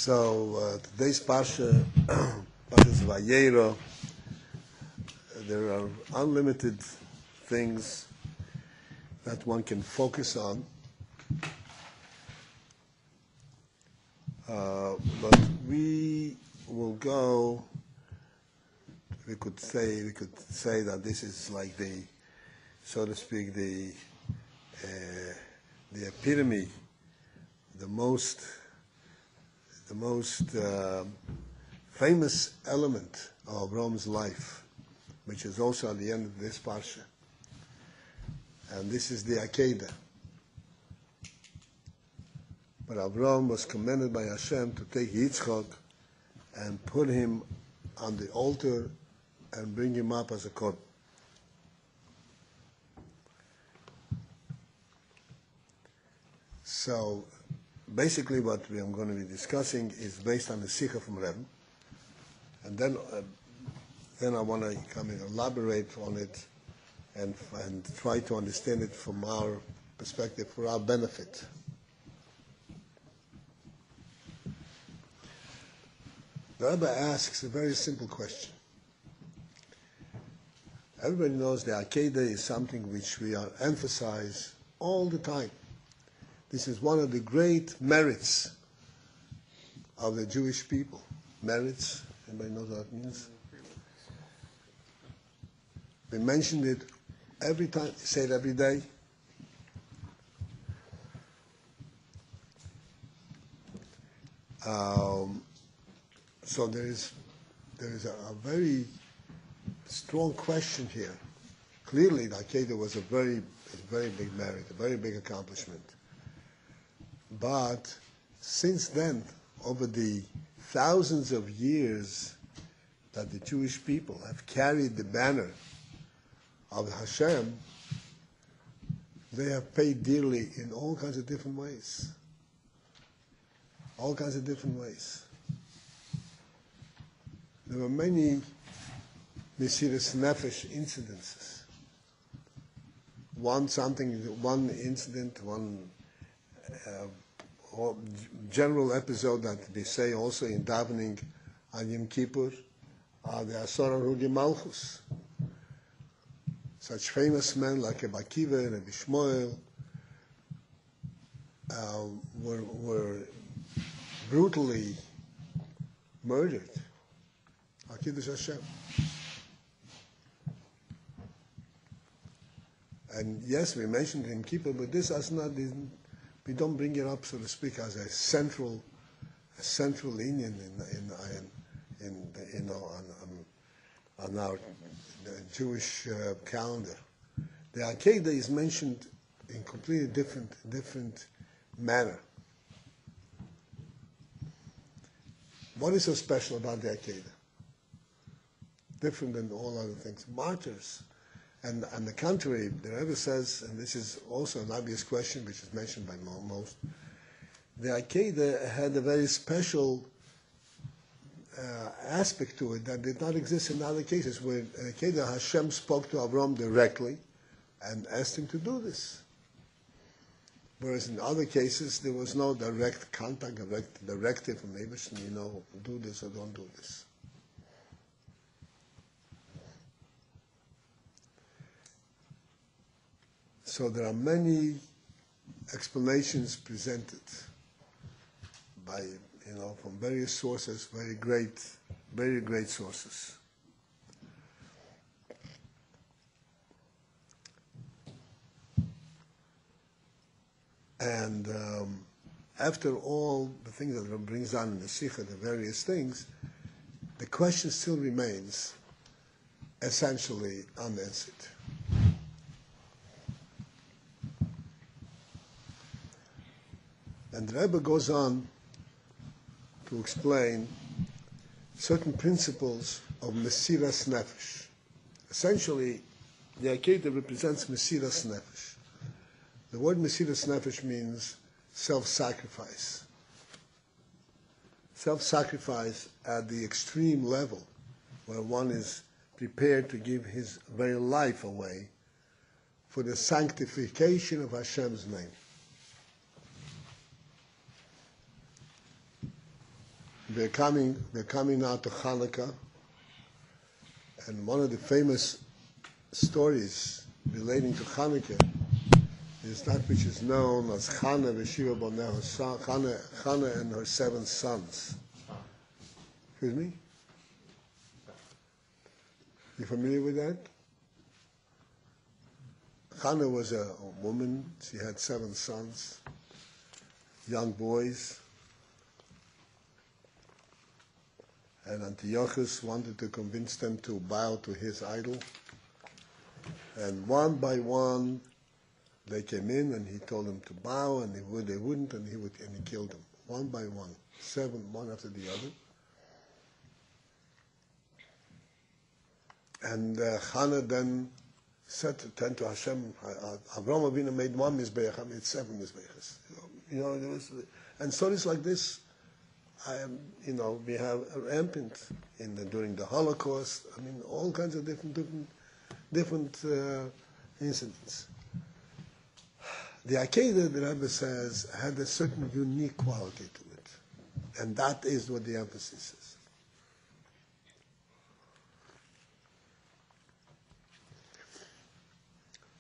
Today's Parsha, Parsha's Vayeyroh, there are unlimited things that one can focus on, but we will go. We could say that this is like the, so to speak, the epitome, the most famous element of Avram's life, which is also at the end of this parsha. And this is the Akedah. But Avram was commanded by Hashem to take Yitzchak and put him on the altar and bring him up as a korban. So basically what we are going to be discussing is based on the Sikha from Rebbe. And then I want to come and elaborate on it and try to understand it from our perspective, for our benefit. The Rebbe asks a very simple question. Everybody knows the Akedah is something which we are emphasize all the time. This is one of the great merits of the Jewish people. Merits, anybody knows what that means? We mentioned it every time, say it every day. So there is a very strong question here. Clearly, the Akedah was a very big merit, a very big accomplishment. But since then, over the thousands of years that the Jewish people have carried the banner of Hashem, they have paid dearly in all kinds of different ways. All kinds of different ways. There were many Mesiras Nefesh incidences. One incident, one general episode that they say also in davening on Yom Kippur, the Asor Harugei Malchus. Such famous men like Rabbi Akiva and Rabbi Shmuel were brutally murdered. Kiddush Hashem. And yes, we mentioned Yom Kippur, but this is not. We don't bring it up, so to speak, as a central Indian on our Jewish calendar. The Akedah is mentioned in completely different manner. What is so special about the Akedah? Different than all other things. Martyrs. And on the contrary, the Rebbe says, and this is also an obvious question which is mentioned by most, the Akedah had a very special aspect to it that did not exist in other cases, where Akedah, Hashem spoke to Avram directly and asked him to do this. Whereas in other cases, there was no direct contact, direct directive from Abraham, do this or don't do this. So there are many explanations presented by, from various sources, very great sources. And after all the things that it brings down in the Sikha, the various things, the question still remains essentially unanswered. And the Rebbe goes on to explain certain principles of Mesiras Nefesh. Essentially, the Akedah represents Mesiras Nefesh. The word Mesiras Nefesh means self-sacrifice. Self-sacrifice at the extreme level, where one is prepared to give his very life away for the sanctification of Hashem's name. they're coming now to Hanukkah, and one of the famous stories relating to Hanukkah is that which is known as Chana v'Shiva Boneha, Chana and her 7 sons. Excuse me? You familiar with that? Chana was a woman. She had 7 sons, young boys. And Antiochus wanted to convince them to bow to his idol. And one by one, they came in, and he told them to bow, and they wouldn't, and he killed them one by one, 7, one after the other. And Hannah then said to Hashem, Avraham Avinu made 1 mizbeach, I made 7 mizbeachs. There was, and stories like this, we have rampant during the Holocaust. I mean, all kinds of different incidents. The Akedah, the Rebbe says, had a certain unique quality to it, and that is what the emphasis is.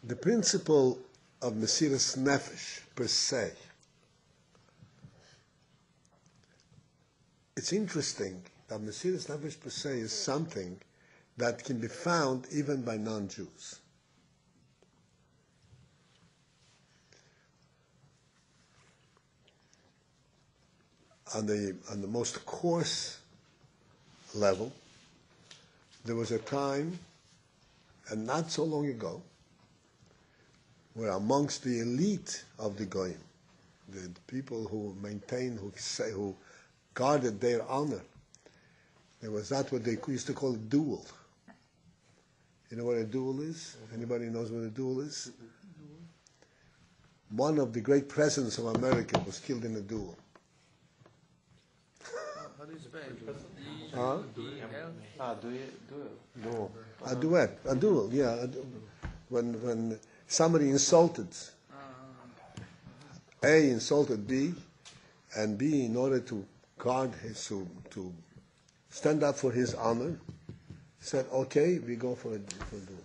The principle of Mesiras Nefesh per se, it's interesting that Mesiras Nefesh per se is something that can be found even by non-Jews. On the most coarse level, there was a time, and not so long ago, where amongst the elite of the Goyim, the people who maintained, who guarded their honor, there was that what they used to call a duel. You know what a duel is? Anybody knows what a duel is? One of the great presidents of America was killed in a duel. How do you spell it? Huh? Duel. A duel, yeah. When somebody insulted, A insulted B, and B, in order to guard to stand up for his honor, said, okay, we go for a duel.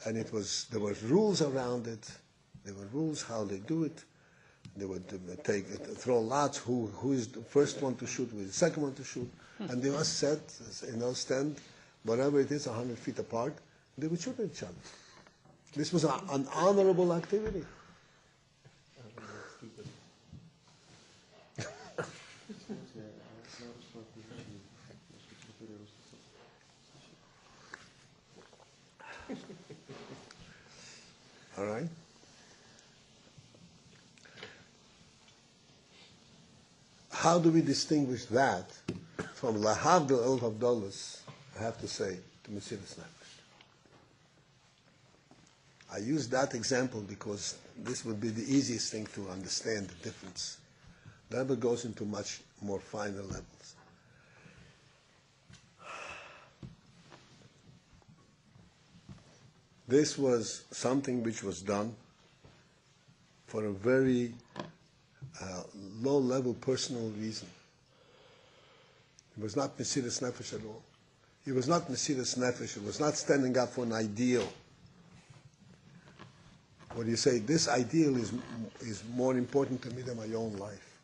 And there were rules around it. There were rules how they do it. They would throw lots, who is the first one to shoot, who is the second one to shoot. And they must stand, whatever it is, 100 feet apart. They would shoot at each other. This was an honorable activity. All right? How do we distinguish that from Lahavdil El Havdalas, I have to say, to Mesiras Nefesh? I use that example because this would be the easiest thing to understand the difference. The Rebbe goes into much more finer levels. This was something which was done for a very low-level personal reason. It was not Mesiras Nefesh at all. It was not Mesiras Nefesh. It was not standing up for an ideal. What you say, this ideal is more important to me than my own life.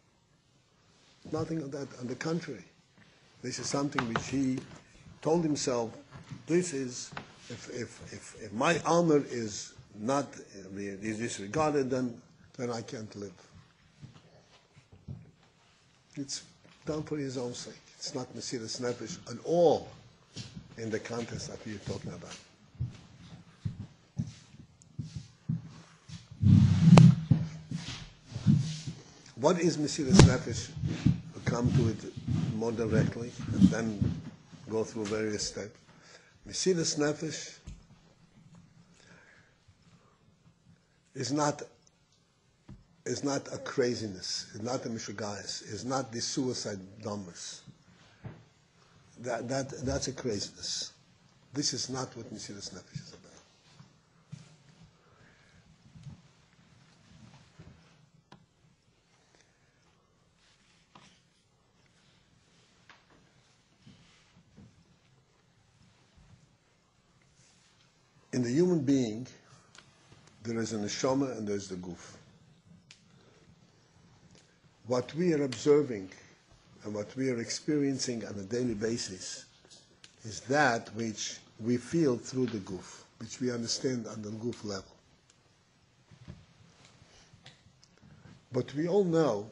Nothing of that. On the contrary, this is something which he told himself, this is, if my honor is not is disregarded, then I can't live. It's done for his own sake. It's not Mesiras Nefesh at all in the context that we're talking about. What is Mesiras Nefesh? We'll come to it more directly and then go through various steps. Mesiras Nefesh is not a craziness, it's not a mishugayis, it's not the suicide numbers. That's a craziness. This is not what Mesiras Nefesh is about. In the human being, there is a neshama and there is the guf. What we are observing and what we are experiencing on a daily basis is that which we feel through the guf, which we understand on the guf level. But we all know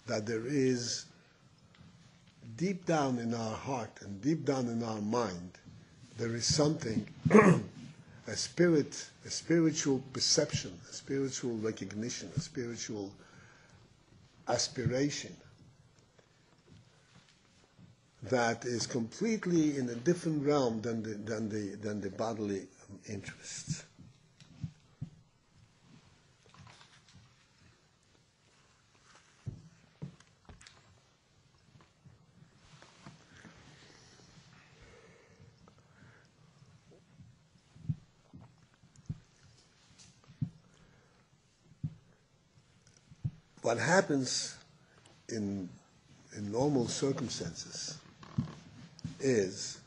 that there is deep down in our heart and deep down in our mind, there is something, a spiritual perception, a spiritual recognition, a spiritual aspiration that is completely in a different realm than the bodily interests. What happens in normal circumstances is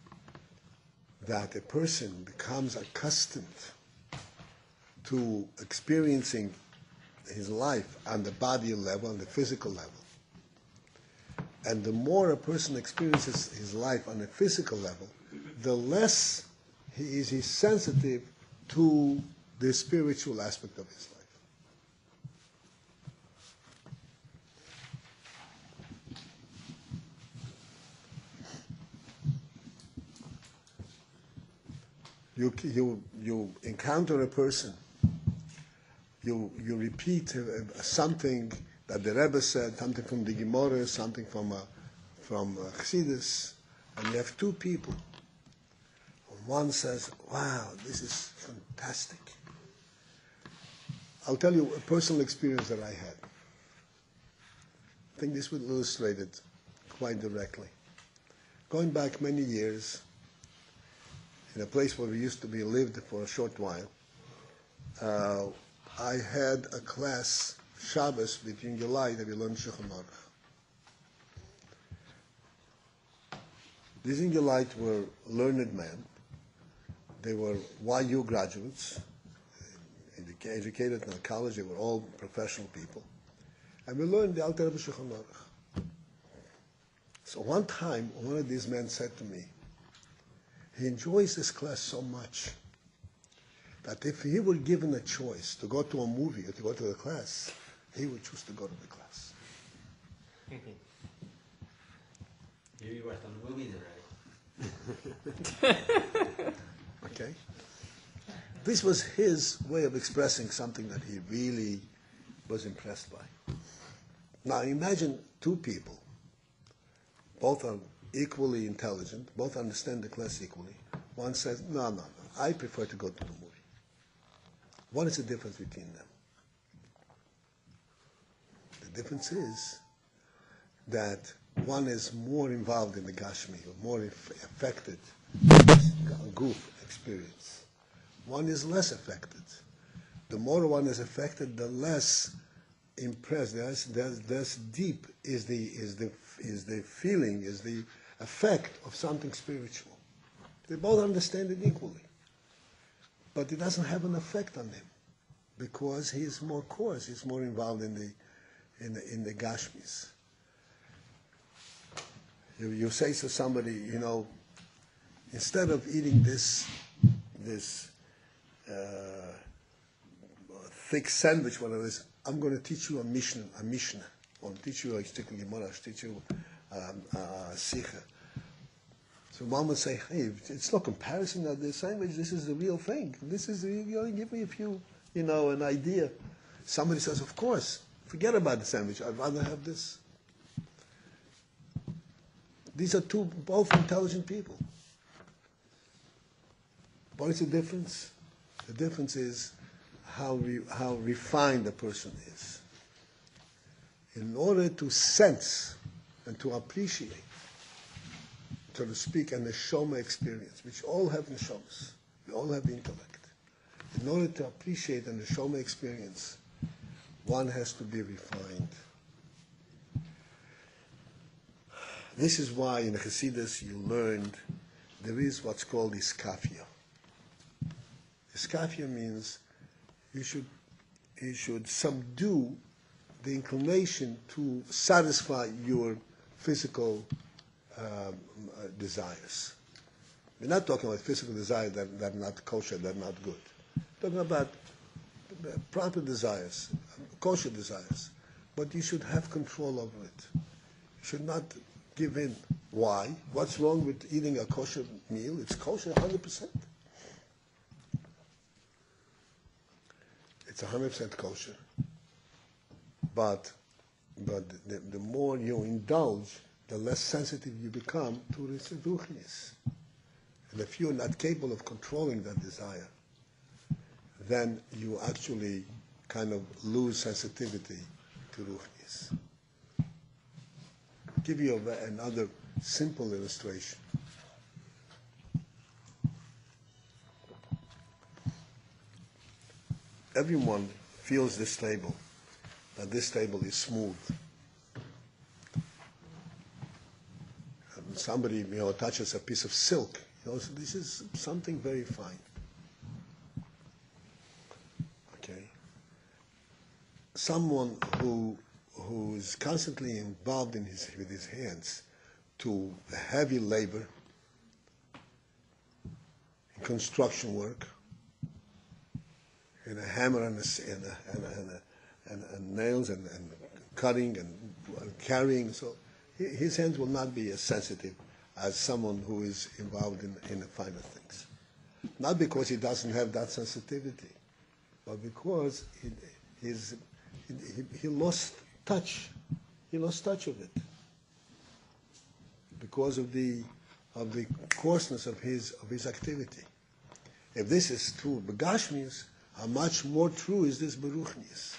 that a person becomes accustomed to experiencing his life on the body level, on the physical level. And the more a person experiences his life on a physical level, the less he's sensitive to the spiritual aspect of his life. You encounter a person, you repeat something that the Rebbe said, something from the Gemara, something from Chassidus, and you have two people. One says, wow, this is fantastic. I'll tell you a personal experience that I had. I think this would illustrate it quite directly. Going back many years, in a place where we used to be lived for a short while, I had a class, Shabbos, between July that we learned Shulchan Aruch. These Ingelites were learned men. They were YU graduates, educated in college. They were all professional people. And we learned the Alter Rebbe Shulchan Aruch. So one time, one of these men said to me, he enjoys this class so much that if he were given a choice to go to a movie or to go to the class, he would choose to go to the class. You watched the movies, right? Okay? This was his way of expressing something that he really was impressed by. Now imagine two people, both are equally intelligent, both understand the class equally. One says, no, I prefer to go to the movie. What is the difference between them? The difference is that one is more involved in the Gashmi, or more affected by goof experience. One is less affected. The more one is affected, the less impressed, less deep is the feeling, is the effect of something spiritual. They both understand it equally, but it doesn't have an effect on him because he is more coarse. He's more involved in the Gashmis. You say to somebody, instead of eating this thick sandwich, whatever it is, I'm going to teach you a Mishnah. I'll teach you a Shtikl Gemara, I'll teach you Sikha. So one would say, hey, it's no comparison of the sandwich, this is the real thing. Give me a few, an idea. Somebody says, of course, forget about the sandwich, I'd rather have this. These are both intelligent people. What is the difference? The difference is how refined a person is. In order to sense and to appreciate, so to speak, a neshama experience, which all have neshamas, we all have the intellect. In order to appreciate a neshama experience, one has to be refined. This is why in Chassidus you learned there is what's called iskafia. Iskafia means you should subdue the inclination to satisfy your physical desires. We're not talking about physical desires that are not kosher, that are not good. We're talking about proper desires, kosher desires. But you should have control over it. You should not give in. Why? What's wrong with eating a kosher meal? It's kosher 100%. It's 100% kosher. But the more you indulge, the less sensitive you become to ruchnius. And if you're not capable of controlling that desire, then you actually kind of lose sensitivity to ruchnius. I'll give you another simple illustration. Everyone feels this table, that this table is smooth. And somebody, touches a piece of silk. So this is something very fine. Okay. Someone who is constantly involved with his hands to heavy labor, construction work, and a hammer and nails and cutting and carrying. So his hands will not be as sensitive as someone who is involved in the finer things. Not because he doesn't have that sensitivity, but because he lost touch. He lost touch of it because of the coarseness of his activity. If this is true begashmius, how much more true is this beruchnius?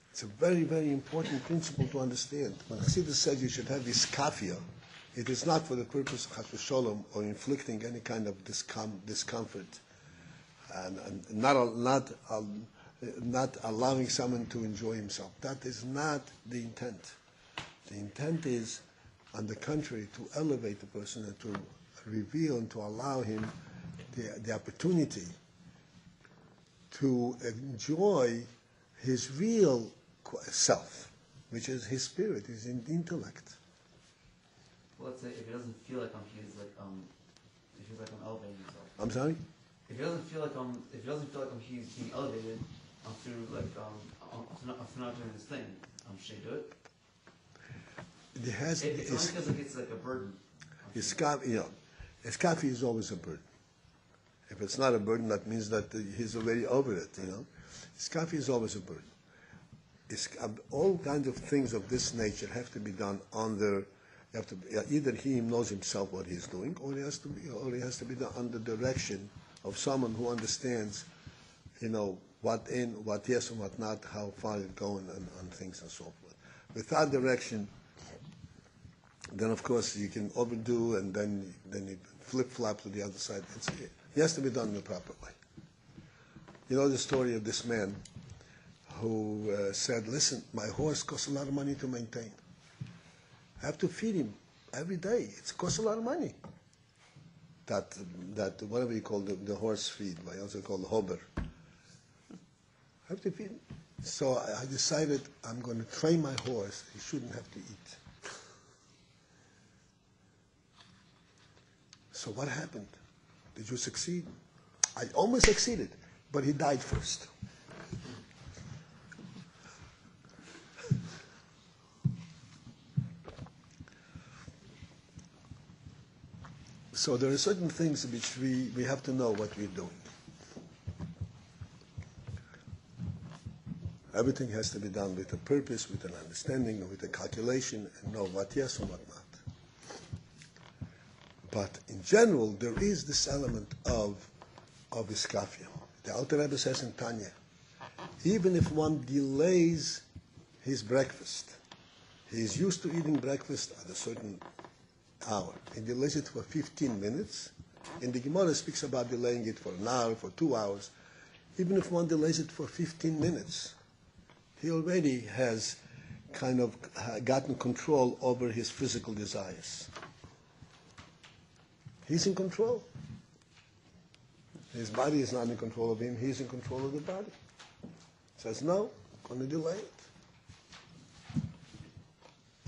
It's a very, very important principle to understand. When Chassidus says you should have this kafia, it is not for the purpose of chas v'sholom or inflicting any kind of discomfort, and not allowing someone to enjoy himself. That is not the intent. The intent is, on the contrary, to elevate the person and to reveal and to allow him the opportunity to enjoy his real self, which is his spirit, his intellect. Well, let's say if he doesn't feel like he's like he feels like I'm elevating himself. I'm sorry? If he doesn't feel like he's being elevated through I'm not doing this thing, should I do it? It's only because it's like a burden. Iskafi is always a burden. If it's not a burden, that means that he's already over it. Iskafi is always a burden. All kinds of things of this nature have to be done under. Either he knows himself what he's doing, or he has to be done under direction of someone who understands, what yes and what not, how far it's going, and things and so forth. Without direction, then of course you can overdo, and then you flip-flop to the other side. It has to be done in the proper way. You know the story of this man who said, listen, my horse costs a lot of money to maintain. I have to feed him every day. It costs a lot of money. That whatever you call the horse feed, I also call the hober. I have to feed him. So I decided I'm going to train my horse. He shouldn't have to eat. So what happened? Did you succeed? I almost succeeded, but he died first. So there are certain things which we have to know what we're doing. Everything has to be done with a purpose, with an understanding, with a calculation, and know what yes and what not. But in general, there is this element of iskafia. The Alter Rebbe says in Tanya, even if one delays his breakfast, he is used to eating breakfast at a certain hour. He delays it for 15 minutes. And the Gemara speaks about delaying it for an hour, for 2 hours. Even if one delays it for 15 minutes, he already has kind of gotten control over his physical desires. He's in control. His body is not in control of him. He's in control of the body. Says, no, I'm going to delay it.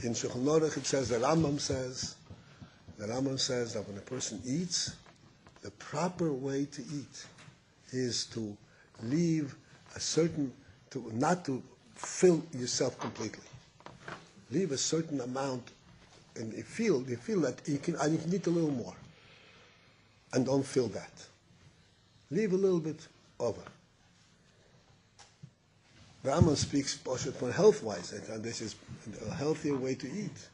In Shulchan Aruch it says, the Rambam says that when a person eats, the proper way to eat is to leave a certain, not to fill yourself completely. Leave a certain amount, and you feel that you can eat a little more, and don't fill that. Leave a little bit over. The Rambam speaks for health-wise, and this is a healthier way to eat,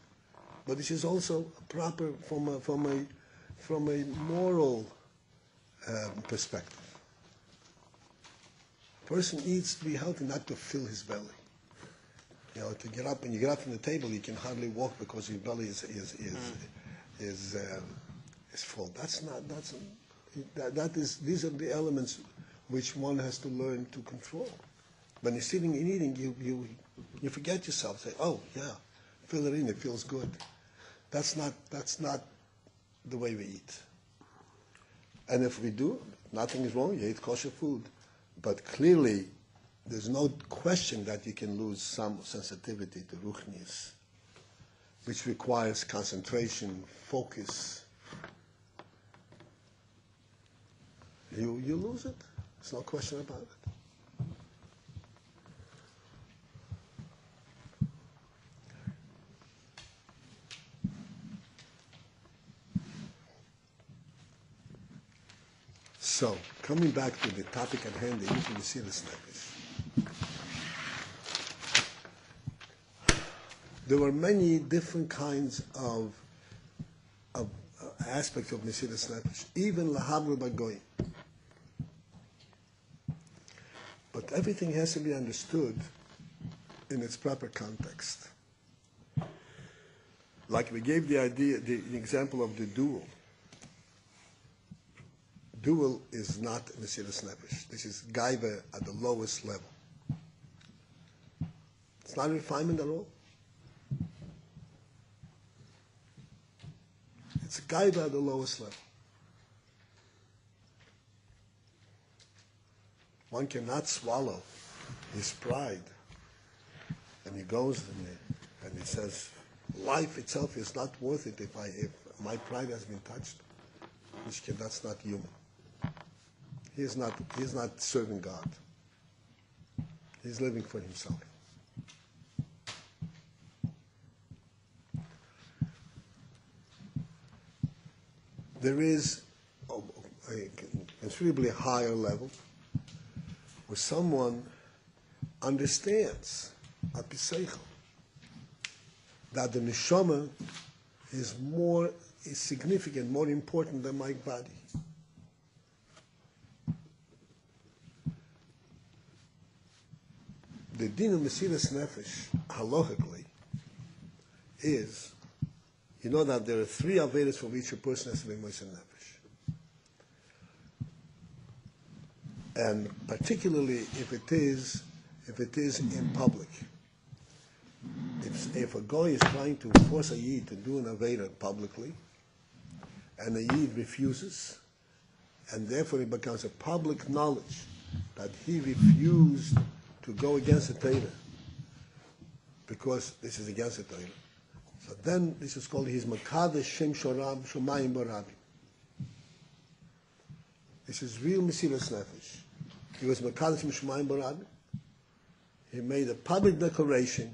but this is also proper from a moral perspective. A person eats to be healthy, not to fill his belly. You know, to get up, when you get up from the table, you can hardly walk because your belly is full. These are the elements which one has to learn to control. When you're sitting and eating, you forget yourself. Say, oh yeah, fill it in. It feels good. That's not the way we eat. And if we do, nothing is wrong. You eat kosher food, but clearly, there's no question that you can lose some sensitivity to ruchnius, which requires concentration, focus. You lose it. There's no question about it. So, coming back to the topic at hand, the issue of Mesiras Nefesh. There were many different kinds of aspects of Mesiras Nefesh, even Lahavra Bagoyim. But everything has to be understood in its proper context. Like we gave the example of the duel. Duel is not Mesiras Nefesh. This is Gaiva at the lowest level. It's not a refinement at all. It's Gaiva at the lowest level. One cannot swallow his pride. And he goes and he says, life itself is not worth it if my pride has been touched. That's not human. He is not serving God. He's living for himself. There is a considerably higher level where someone understands that the neshama is significant, more important than my body. The din of Mesiras Nefesh, halachically, is, you know that there are 3 averos for which a person has to be Mesiras Nefesh. And particularly if it is in public. If a guy is trying to force a yid to do an avera publicly, and the yid refuses, and therefore it becomes a public knowledge that he refused to go against the Torah, because this is against the Torah. So then this is called his Makadesh Shem Shoram Shomayim Barabim. This is real Mesiras Nefesh. He was Makadesh Shem Shomayim Barabim. He made a public declaration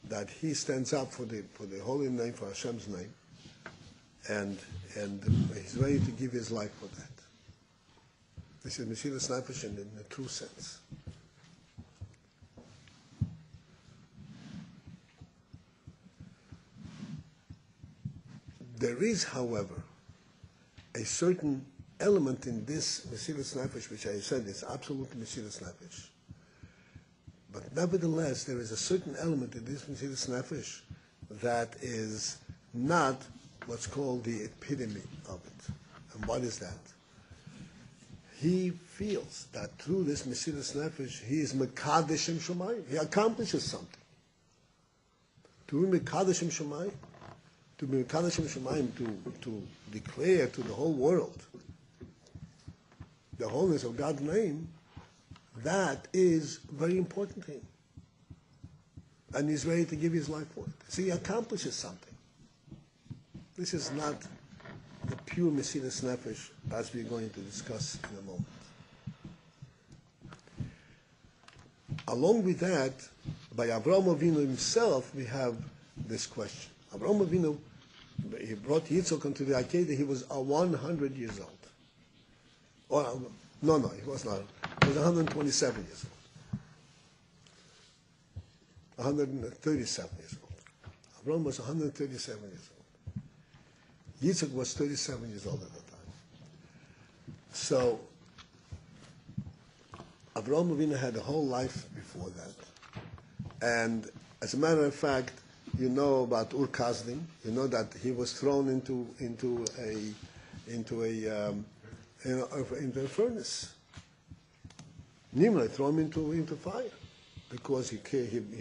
that he stands up for the holy name, for Hashem's name, and he's ready to give his life for that. This is Mesiras Nefesh in the true sense. There is, however, a certain element in this Mesiras Nefesh, which I said is absolute Mesiras Nefesh. But nevertheless, there is a certain element in this Mesiras Nefesh that is not what's called the epitome of it. And what is that? He feels that through this Mesiras Nefesh, he is Mekadesh Shem Shomayim. He accomplishes something. To be Mekadesh Shem Shomayim, to be Kadashim Shemaim, to declare to the whole world the wholeness of God's name, that is a very important thing. And he's ready to give his life for it. So he accomplishes something. This is not the pure Mesiras Nefesh, as we're going to discuss in a moment. Along with that, by Avraham Avinu himself, we have this question. Avraham Avinu, he brought Yitzchak into the Akedah, he was 100 years old. No, he was not. He was 127 years old. 137 years old. Avraham was 137 years old. Yitzchak was 37 years old at the time. So, Avraham Avinu had a whole life before that. And as a matter of fact, you know about Ur Kasdim. You know that he was thrown into a furnace. Nimrod threw him into fire because he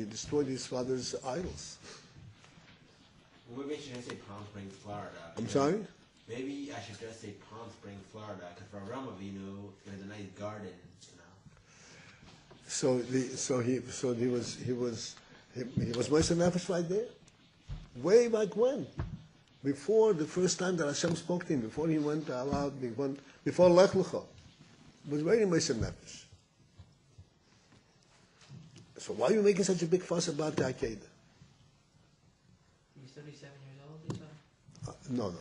destroyed his father's idols. Maybe I should just say Palm Springs, Florida. I'm sorry? Maybe I should just say Palm Springs, Florida, because for Avraham Avinu, there's a nice garden, you know. So he was Moshe Nefesh right there, way back when, before the first time that Hashem spoke to him, before he went out, before Lech Lecha, was very Moshe Nefesh. So why are you making such a big fuss about the Akedah? He's 37 years old, you said? No. Oh.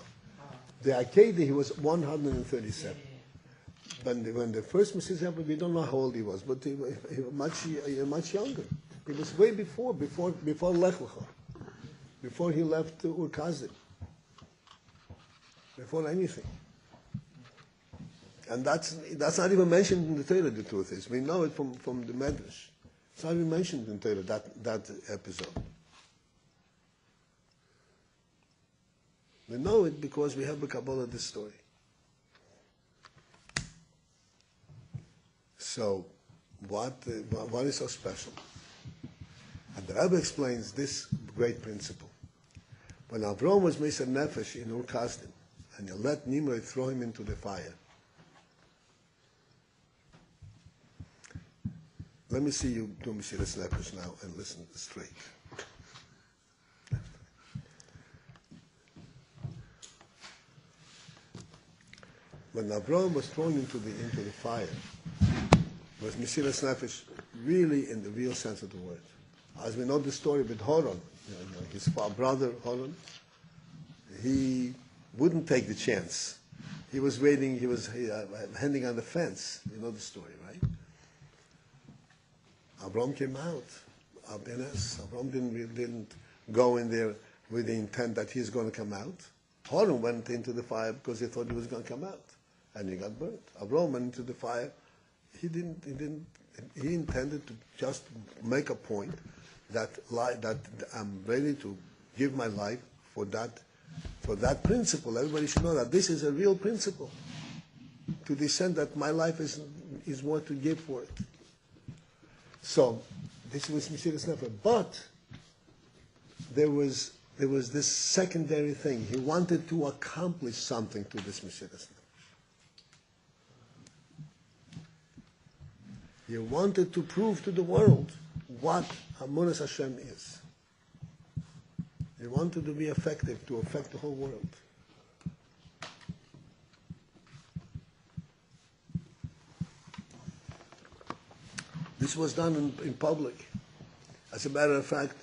The Akedah, he was 137. Yeah. When the first Messiah happened, we don't know how old he was, but he was much younger. It was way before Lech Lecha, before he left Ur Kasdim, before anything. And that's not even mentioned in the Torah, the truth is. We know it from the Medrash. It's not even mentioned in Torah, that episode. We know it because we have the Kabbalah this story. So, what is so special? And the Rebbe explains this great principle. When Avraham was Mesiras Nefesh in Ur Kasdim, and he let Nimrod throw him into the fire. Let me see you do Mesiras Nefesh now and listen straight. When Avraham was thrown into the fire, was Mesiras Nefesh really in the real sense of the word. As we know the story with Horon, his brother Horon, he wouldn't take the chance. He was waiting, he was hanging on the fence. You know the story, right? Abraham came out. Abraham didn't go in there with the intent that he's going to come out. Horon went into the fire because he thought he was going to come out, and he got burnt. Abraham went into the fire. He intended to just make a point that I'm ready to give my life for that principle. Everybody should know that this is a real principle. To the extent that my life is worth to give for it. So this was Mesiras Nefesh. But there was this secondary thing. He wanted to accomplish something to this Mesiras Nefesh. He wanted to prove to the world what Amunas Hashem is. He wanted to be effective, to affect the whole world. This was done in public. As a matter of fact,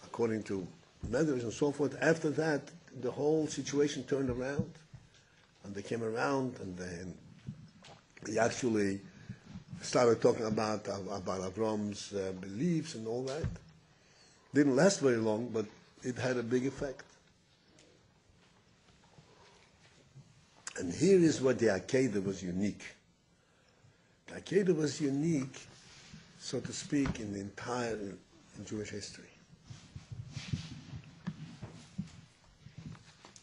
according to Medrash and so forth, after that, the whole situation turned around. And they came around and they actually started talking about Avram's beliefs and all that. Didn't last very long, but it had a big effect. And here is what the Akedah was unique. The Akedah was unique, so to speak, in the entire Jewish history.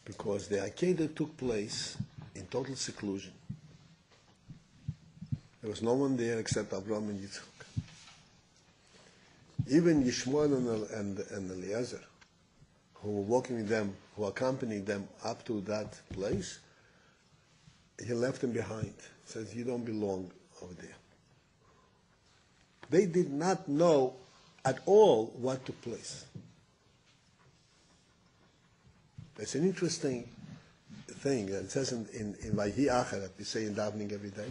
Because the Akedah took place in total seclusion. There was no one there except Abraham and Yitzchak. Even Yishmael and Eliezer, who were walking with them, who accompanied them up to that place, he left them behind. He says, you don't belong over there. They did not know at all what took place. It's an interesting thing. It says in Vayhi Acher that we say in davening every day.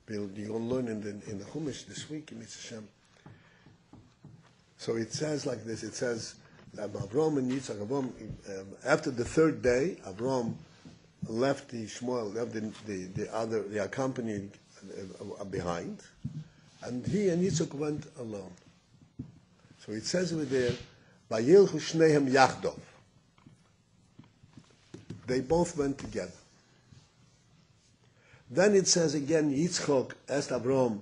You're going to learn in the Chumash this week in Mitzvah Hashem. So it says like this. It says Avram and Yitzchak. After the third day, Avram left the Shmuel, left the accompanying behind, and he and Yitzchak went alone. So it says over there, Vayilchu shnehem yachdov. They both went together. Then it says again, Yitzchak asked Avram,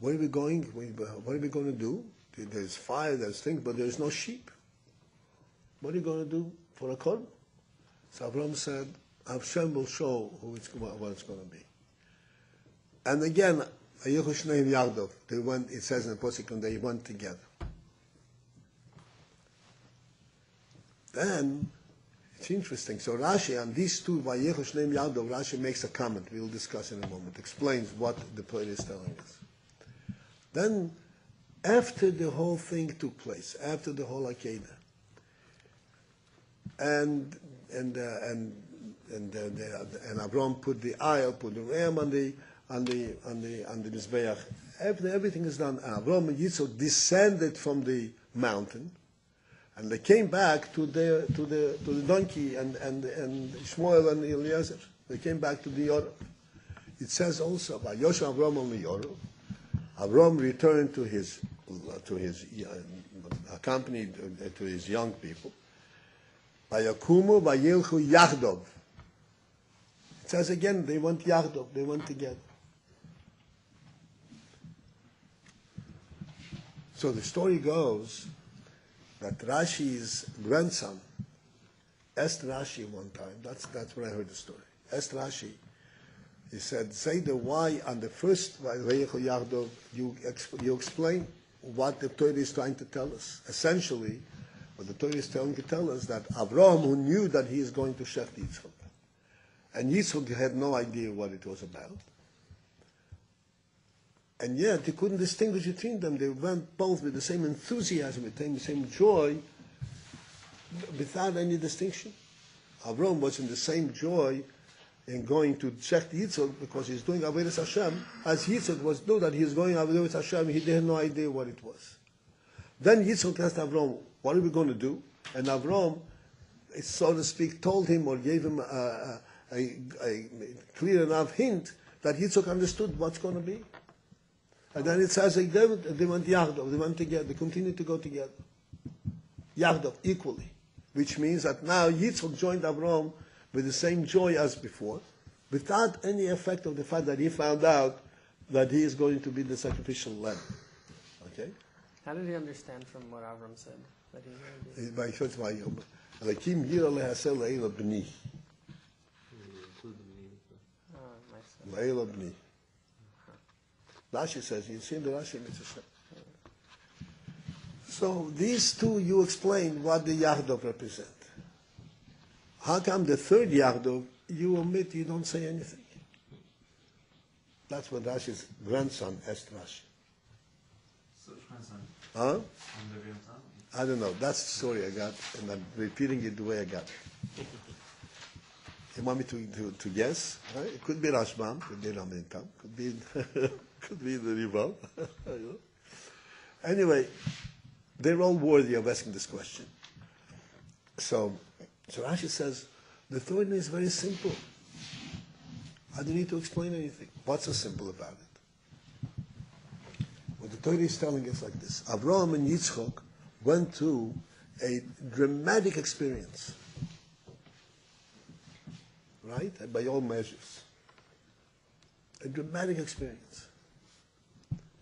where are we going? What are we going to do? There's fire, there's things, but there's no sheep. What are you going to do for a korban? So Avram said, Hashem will show what it's going to be. And again, they went, it says in the Pasuk, they went together. Then, it's interesting. So Rashi, on these two, Vayechu Shneim Yardov, Rashi makes a comment, we'll discuss in a moment, explains what the Torah is telling us. Then, after the whole thing took place, after the whole Akedah, and Avram put the aisle, put the ram on the Mizbeach. After everything is done, Avram and Yitzchak descended from the mountain, and they came back to the donkey and Shmuel and Eliezer. They came back to the Yorah. It says also by Yoshua Avram on the Yorah, Avram returned to his accompanied to his young people. Vayakumu vayilchu yachdov. It says again, they went yachdov, they went together. So the story goes that Rashi's grandson asked Rashi one time, that's where I heard the story, asked Rashi, he said, say the why on the first Vayechu Yachdov, you explain what the Torah is trying to tell us. Essentially, what the Torah is trying to tell us that Avraham, who knew that he is going to Shech Yitzchak, and Yitzchak had no idea what it was about, and yet he couldn't distinguish between them. They went both with the same enthusiasm, with the same joy, without any distinction. Avraham was in the same joy in going to Shech Yitzchak because he's doing Avodas Hashem, as Yitzchak was knew that he was going Avodas Hashem, he had no idea what it was. Then Yitzchak asked Avram, what are we going to do? And Avram, so to speak, told him or gave him a clear enough hint that Yitzchak understood what's going to be. And then it says they went Yachdov, they went together, they continued to go together. Yachdov, equally. Which means that now Yitzchak joined Avram with the same joy as before, without any effect of the fact that he found out that he is going to be the sacrificial lamb. Okay? How did he understand from what Avram said? That he By Elakim Yira Lehasel Le'ela B'ni. Le'ela B'ni. Rashi says, you see the Rashi Mitzvah. So these two, you explain what the Yachdov represent. How come the third Yachdov, you omit, you don't say anything? That's what Rashi's grandson asked Rashi. So which grandson? Huh? I'm the grandson. I don't know. That's the story I got, and I'm repeating it the way I got it. You want me to guess? Right? It could be Rashbam, could be Ramentam, could be could be the Rival. Anyway, they're all worthy of asking this question. So Rashi says, the Torah is very simple. I don't need to explain anything. What's so simple about it? What the Torah is telling us like this. Avraham and Yitzchak went through a dramatic experience. Right? And by all measures. A dramatic experience.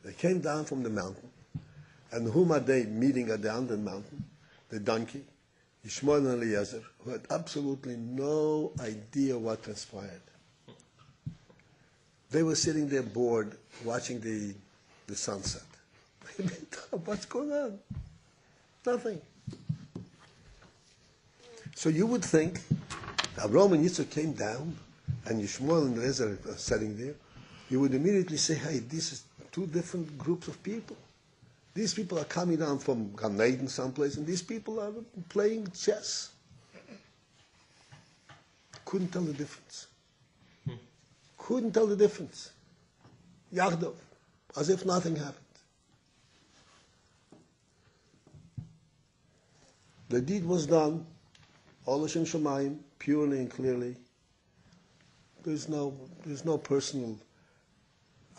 They came down from the mountain. And whom are they meeting at the under mountain? The donkey, Ishmael and Eliezer, who had absolutely no idea what transpired. They were sitting there bored, watching the sunset. What's going on? Nothing. So you would think Avraham and Yitzchak came down, and Yishmael and Eliezer are sitting there. You would immediately say, hey, this is two different groups of people. These people are coming down from Gan Eden someplace, and these people are playing chess. Couldn't tell the difference. Couldn't tell the difference. Yachdov, as if nothing happened. The deed was done, all Hashem Shemayim, purely and clearly. There's no personal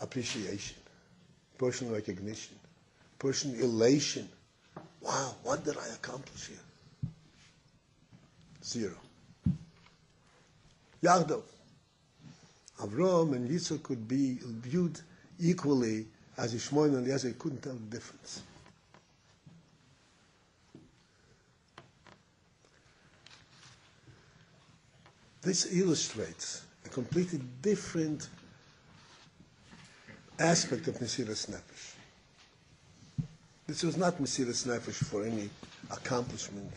appreciation, personal recognition, personal elation. Wow, what did I accomplish here? Zero. Yachdov. Avraham and Yitzchak could be viewed equally as Yishmael and Eliezer couldn't tell the difference. This illustrates a completely different aspect of Mesiras Nefesh. This was not Mesiras Nefesh for any accomplishment,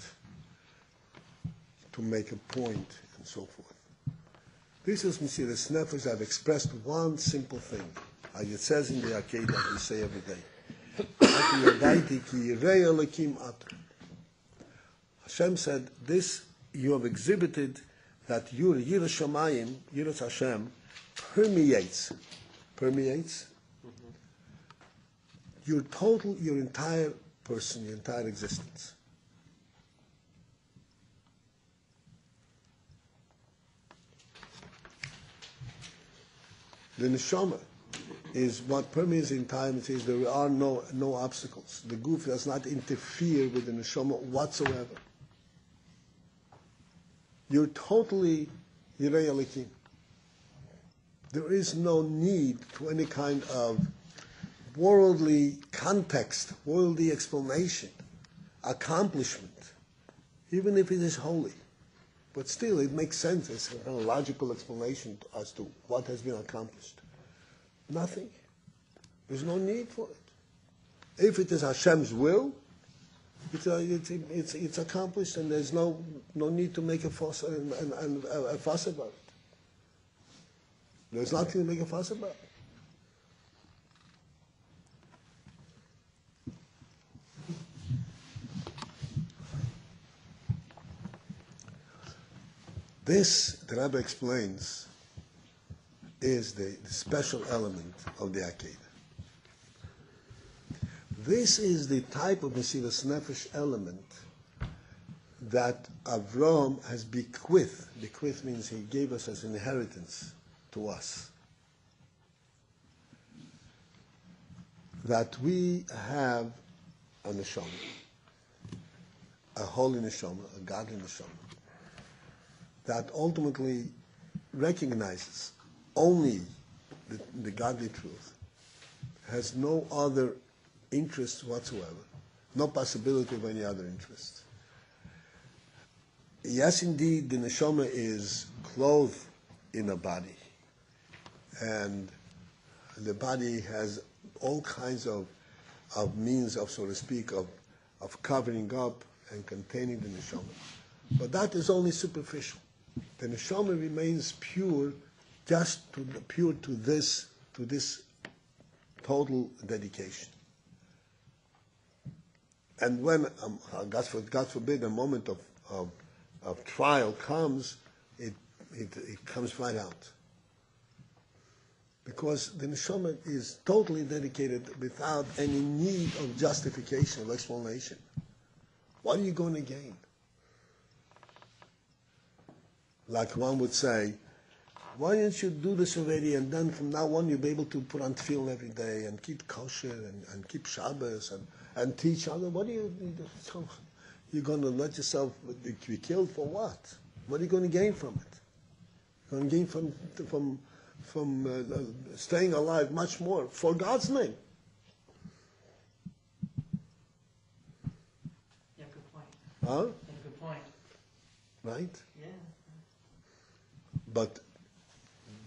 to make a point, and so forth. This is Mesiras Nefesh. I've expressed one simple thing, as it says in the Akedah, we say every day. Hashem said, this you have exhibited, that your Yiras Shamayim, Yiras Hashem, permeates your entire person, your entire existence. The neshama is what permeates the entire. It says there are no obstacles. The guf does not interfere with the neshama whatsoever. You're totally Yirei Elikim. There is no need to any kind of worldly context, worldly explanation, accomplishment, even if it is holy. But still, it makes sense. It's a logical explanation as to what has been accomplished. Nothing. There's no need for it. If it is Hashem's will, it's accomplished, and there's no need to make a fuss and a fuss about it. There's nothing to make a fuss about. This, the Rebbe explains, is the special element of the Akedah. This is the type of Mesiras Nefesh element that Avraham has bequeathed. Bequeath means he gave us as inheritance to us. That we have a neshama, a holy neshama, a godly neshama, that ultimately recognizes only the godly truth, has no other interest whatsoever, no possibility of any other interest. Yes, indeed, the neshama is clothed in a body, and the body has all kinds of means of, so to speak, of covering up and containing the neshama. But that is only superficial. The neshama remains pure, pure to this total dedication. And when, God forbid, a moment of trial comes, it comes right out. Because the neshama is totally dedicated without any need of justification or explanation. What are you going to gain? Like one would say, why don't you do this already, and then from now on you'll be able to put on tefillin every day and keep kosher and keep Shabbos and teach others. What are you? You're going to let yourself be killed for what? What are you going to gain from it? You're going to gain from staying alive much more for God's name. Yeah, good point. Huh? Yeah, good point. Right? Yeah. But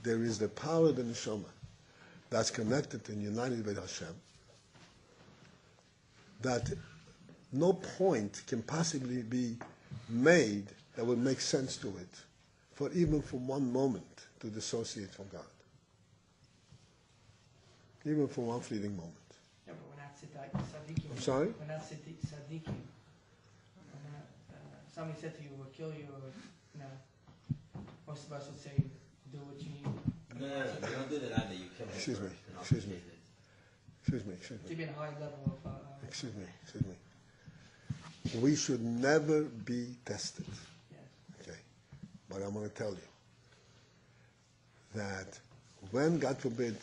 there is the power of the neshama that's connected and united with Hashem, that no point can possibly be made that would make sense to it, for even for one moment to dissociate from God. Even for one fleeting moment. Yeah, but we're not tzaddikim. I'm sorry? We're not tzaddikim. We're not, somebody said to you, we'll kill you, or, most of us would say, do what you need. No, you don't do that either. You kill him. Excuse me, and I'll excuse me. appreciate it. Excuse To me. be in a high level of... Excuse me. We should never be tested. Yes. Okay? But I'm going to tell you that when, God forbid,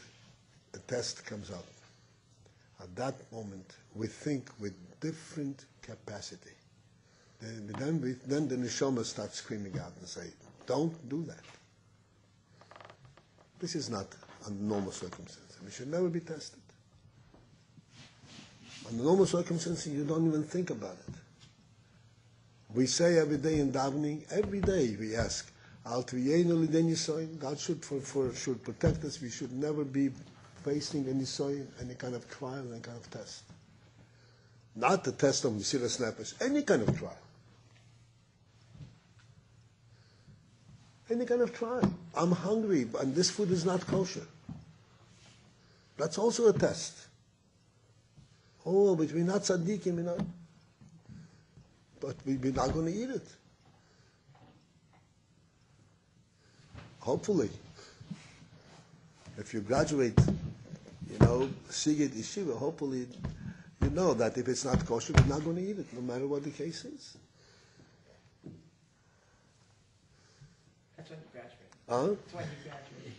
a test comes up, at that moment we think with different capacity. Then the neshama starts screaming out and say, don't do that. This is not under normal circumstances. We should never be tested. Under normal circumstances, you don't even think about it. We say every day in davening, every day we ask, F Vayeyroh, God should protect us. We should never be facing any kind of trial, any kind of test. Not the test of Mesiras Nefesh, any kind of trial. Any kind of trial. I'm hungry, and this food is not kosher. That's also a test. Oh, but we're not tzaddikim, but we're not going to eat it. Hopefully, if you graduate, Sigid Yeshiva, hopefully you know that if it's not kosher, you're not going to eat it, no matter what the case is. That's when you graduate. Huh? That's when you graduate.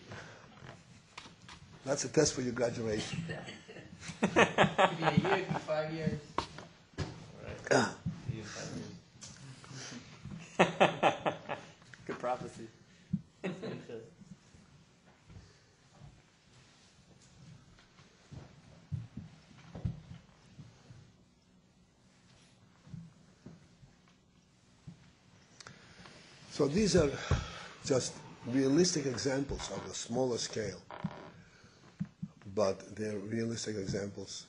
That's a test for your graduation. It could be a year, it could be 5 years. Ah. Good prophecy. So these are just realistic examples of a smaller scale, but they're realistic examples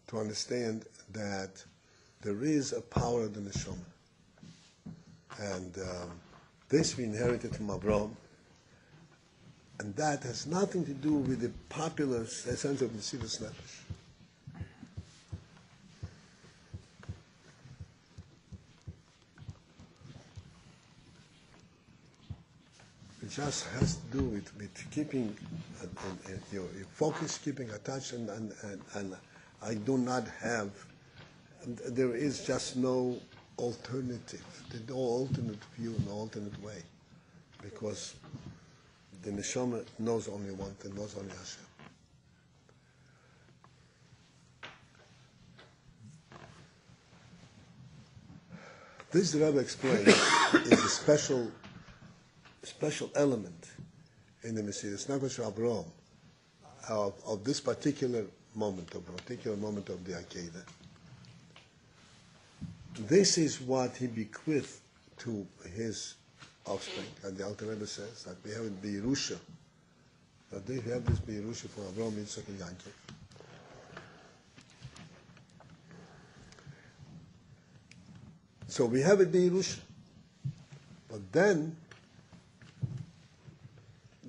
to understand that there is a power of the neshama. And this we inherited from Abraham, and that has nothing to do with the popular sense of Mesiras Nefesh. It just has to do with keeping your focus, keeping attached, and I do not have, there is just no alternative, there's no alternate view, no alternate way, because the neshama knows only one thing, knows only Hashem. This, the Rebbe explains, is a special element in the Mesiras Nefesh of Abraham, of this particular moment of the Akedah. This is what he bequeathed to his offspring, and the Alter Rebbe says that we have it B'Yerusha, that they have this B'Yerusha for Abraham, Yitzchak, and Yaakov. So we have it B'Yerusha, but then,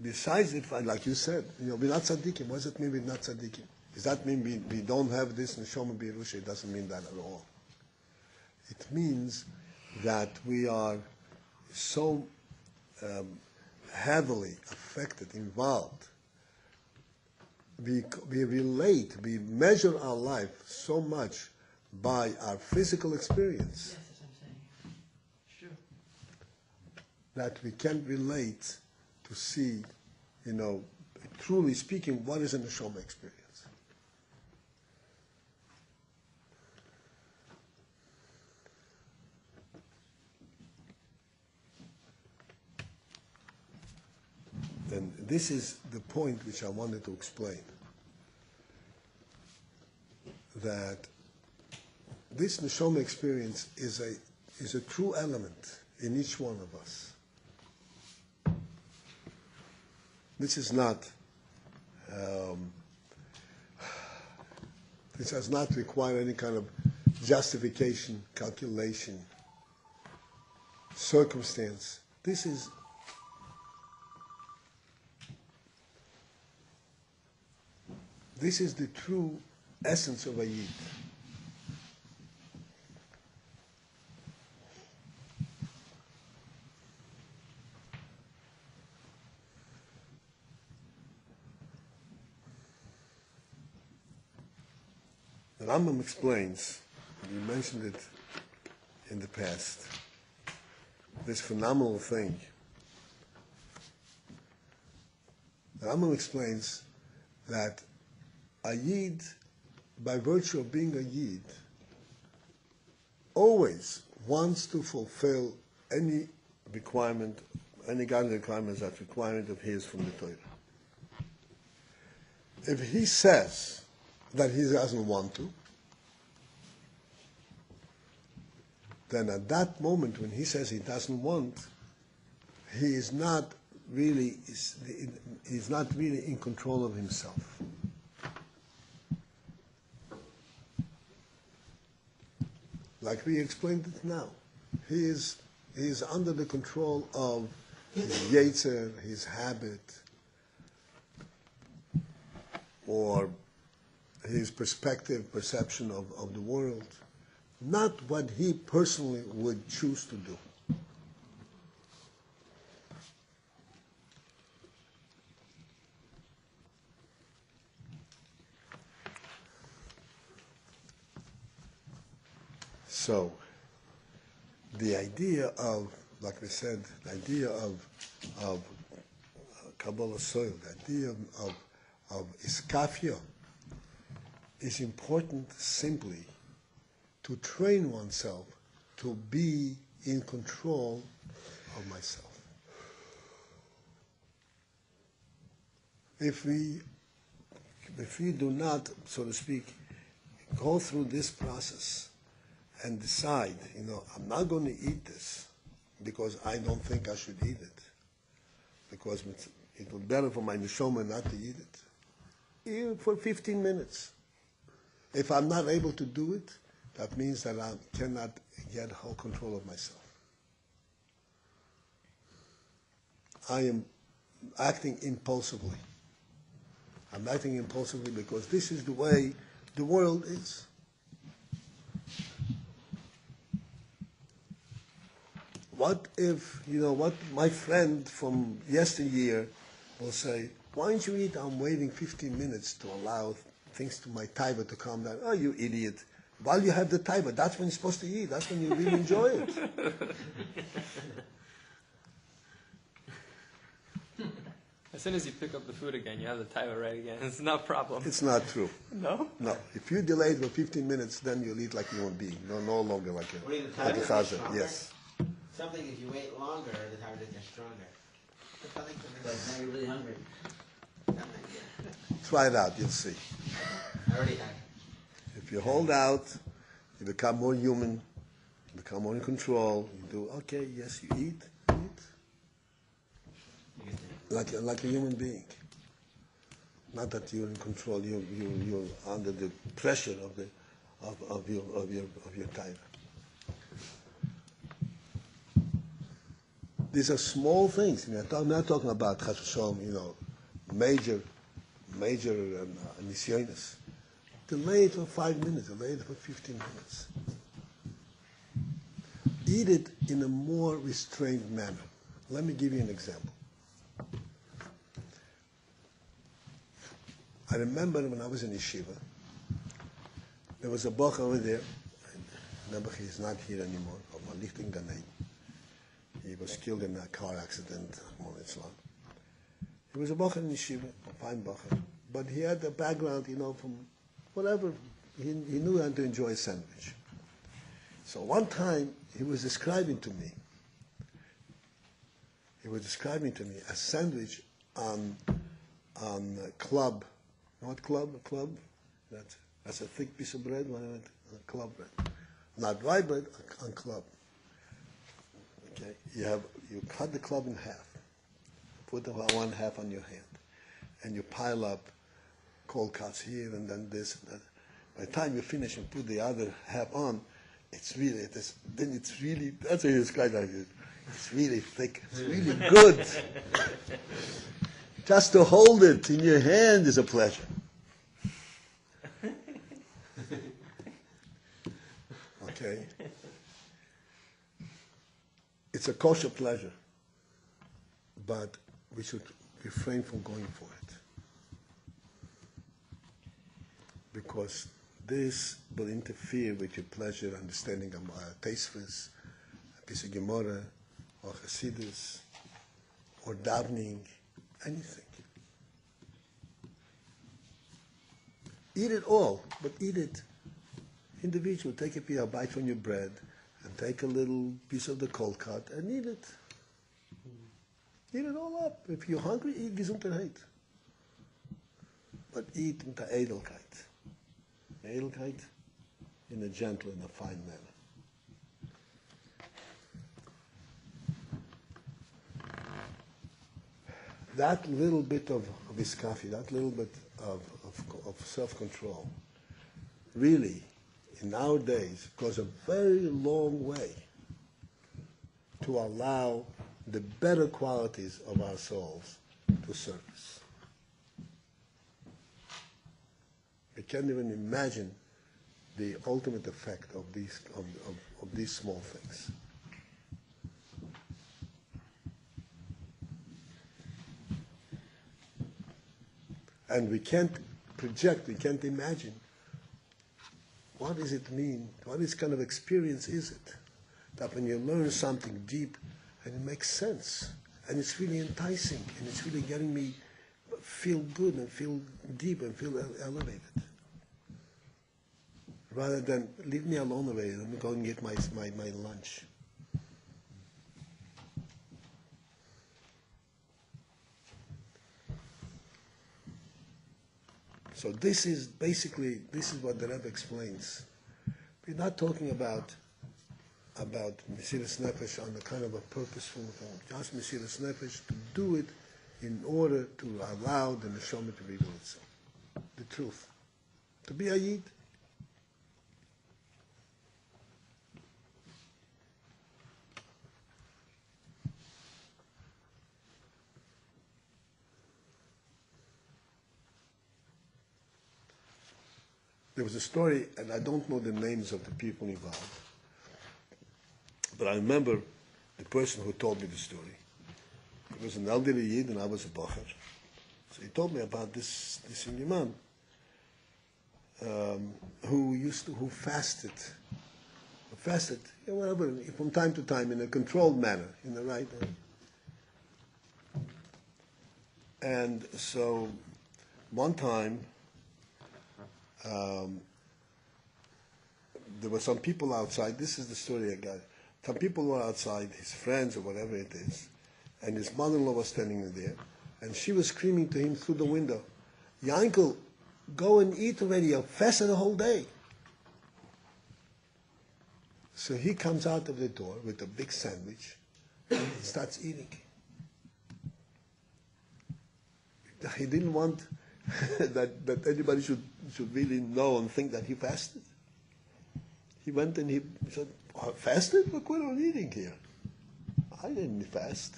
besides it, like you said, we're not tzaddikim. What does it mean we're not tzaddikim? Does that mean we don't have this neshama B'Yerusha? It doesn't mean that at all. It means that we are so heavily affected, involved. We relate, we measure our life so much by our physical experience. Yes, that's what I'm saying. It's true. That we can't relate to see, truly speaking, what is a neshama experience. And this is the point which I wanted to explain. That this neshama experience is a true element in each one of us. This is not, this does not require any kind of justification, calculation, circumstance. This is the true essence of a Yid. The Rambam explains, and he mentioned it in the past, this phenomenal thing. The Rambam explains that a Yid, by virtue of being a Yid, always wants to fulfill any requirement, any godly requirements that's requirement of his from the Torah. If he says that he doesn't want to, then at that moment when he says he doesn't want, he is not really he's not really in control of himself. Like we explained it now, he is under the control of his yetzer, his habit, or his perception of the world, not what he personally would choose to do. So, the idea of, like we said, the idea of Kabbalah soil, the idea of iskafia, is important simply to train oneself to be in control of myself. If we do not, so to speak, go through this process and decide, I'm not going to eat this because I don't think I should eat it, because it would be better for my neshama not to eat it, even for 15 minutes. If I'm not able to do it, that means that I cannot get whole control of myself. I am acting impulsively. I'm acting impulsively because this is the way the world is. What if, what my friend from yesteryear will say, why don't you eat? I'm waiting 15 minutes to allow things to my taiva to calm down. Oh, you idiot. While you have the taiva, that's when you're supposed to eat. That's when you really enjoy it. As soon as you pick up the food again, you have the taiva right again. It's not a problem. It's not true. No? No. If you delay it for 15 minutes, then you'll eat like a human being. No longer like a chazan. Yes. Something, if you wait longer, the taiva gets stronger. Like now you're really hungry. Try it out, you'll see. I already had. If you hold out, you become more human, you become more in control. You do, okay, yes, you eat. Like a human being. Not that you're in control, you're under the pressure of your taiva. These are small things. I'm not talking about chas v'shalom, major nisyonos. Delay it for 5 minutes, delay it for 15 minutes. Eat it in a more restrained manner. Let me give you an example. I remember when I was in yeshiva, there was a boch over there. Remember, he's not here anymore. He was killed in a car accident. He was a boch in yeshiva, a fine boch. But he had a background, from whatever. He knew how to enjoy a sandwich. So one time, he was describing to me a sandwich on a club. You know what club? A club? That's a thick piece of bread, a club bread. Not dry bread, on club. Okay, you cut the club in half, put the one half on your hand, and you pile up cold cuts here and then this and that. By the time you finish and put the other half on, it's really, that's what he described like it. It's really thick. It's really good. Just to hold it in your hand is a pleasure. Okay? It's a kosher pleasure, but we should refrain from going for it. Because this will interfere with your pleasure, understanding of Taisvus, a piece of Gemara, or Hasidus, or davening, anything. Eat it all, but eat it individual. Take a bite from your bread, and take a little piece of the cold cut, and eat it. Eat it all up. If you're hungry, eat Gesundheit. But eat mit der Edelkeit. Edelkeit in a gentle and a fine manner. That little bit of iskafi, that little bit of self-control, really, in our days, goes a very long way to allow the better qualities of our souls to surface. We can't even imagine the ultimate effect of these small things. And we can't project, we can't imagine what does it mean, what kind of experience is it that when you learn something deep and it makes sense and it's really enticing and it's really getting me feel good and feel deep and feel elevated. Rather than leave me alone away, let me go and get my lunch. So this is what the Rebbe explains. We're not talking about Mesiras Nefesh on the kind of a purposeful thing, just Mesiras Nefesh to do it in order to allow the neshama to reveal itself, the truth, to be a yid. There was a story, and I don't know the names of the people involved, but I remember the person who told me the story. He was an elderly yid, and I was a bocher. So he told me about this young man who fasted, whatever, from time to time in a controlled manner, in the right way. And so one time, there were some people outside. This is the story I got. Some people were outside, his friends or whatever it is, and his mother-in-law was standing there, and she was screaming to him through the window, "Yankel, go and eat already. You're fasting the whole day." So he comes out of the door with a big sandwich and he starts eating. He didn't want that anybody should really know and think that he fasted. He went and he said, "I fasted? Look what I'm eating here. I didn't fast."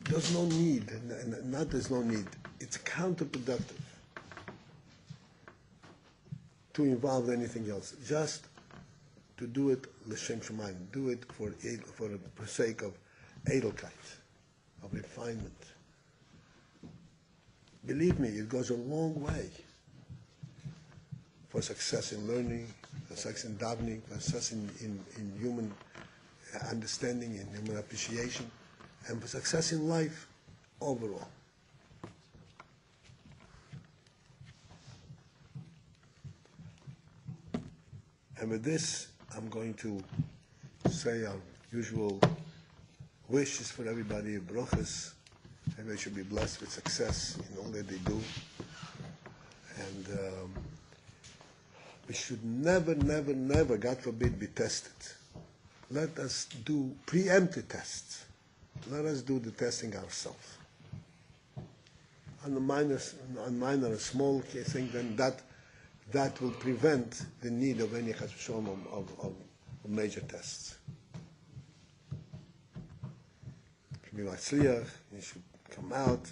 There's no need, there's no need. It's counterproductive to involve anything else. Just to do it l'shem shamayim, do it for the sake of edelkeit, of refinement. Believe me, it goes a long way for success in learning, for success in davening, for success in human understanding, in human appreciation, and for success in life overall. And with this, I'm going to say our usual wishes for everybody, brachas. Everybody should be blessed with success in all that they do. And we should never, never, never, God forbid, be tested. Let us do preemptive tests. Let us do the testing ourselves. on a small thing, then that will prevent the need of any chas v'sholom of major tests. You should be matzliach, you should come out,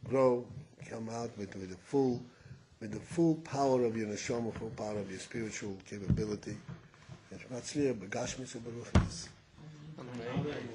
grow, come out with the full power of your neshama, full power of your spiritual capability. And matzliach, b'gashmis u'beruchnis. Amen. Amen.